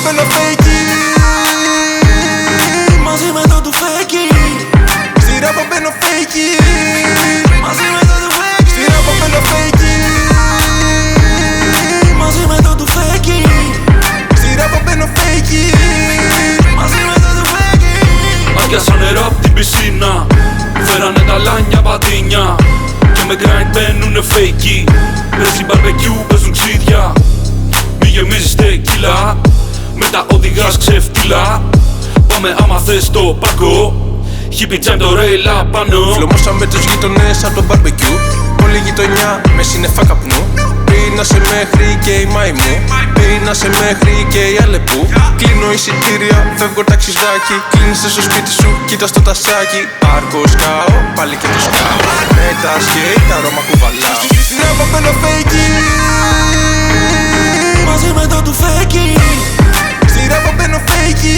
μπαίνω φέικι. Μαζί με το του φέικι. Στη ράπα μπαίνω φέικι. Μαζί με το του φέικι. Στη ράπα μπαίνω φέικι. Μαζί με το του φέικι. Στη ράπα μπαίνω φέικι. Μαζί με το του φέικι. Άδειασα νερό απ' την πισίνα. Φέρανε τα λάνια πατίνια. Και με grind μπαίνουνε φέικι. Παίζει μπαρμπεκιού, παίζουν ξύδια. Μη γεμίζεις τεκίλα. Με τα οδηγάς ξεφτύλα. Πάμε άμα θες το πακό. Hippie jam το ρέιλα πάνω. Φλωμώσαμε τους γείτονες από το μπαρμπεκιού. Όλη η γειτονιά με σύννεφα καπνού. Πίνασε μέχρι και η μάη μου. Πίνασε μέχρι και η Αλεπού. Κλείνω εισιτήρια, φεύγω ταξιδάκι. Κλείνεσαι στο σπίτι σου, κοίτα στο τασάκι. Πάρκο σκάω, πάλι και το σκάω. Με τα σκέιτ, τα αρώμα κουβαλάω. Στην ράπα μπαίνω φέικι. Μαζί με το του φέικι. Στη ράπα μπαίνω φέικι.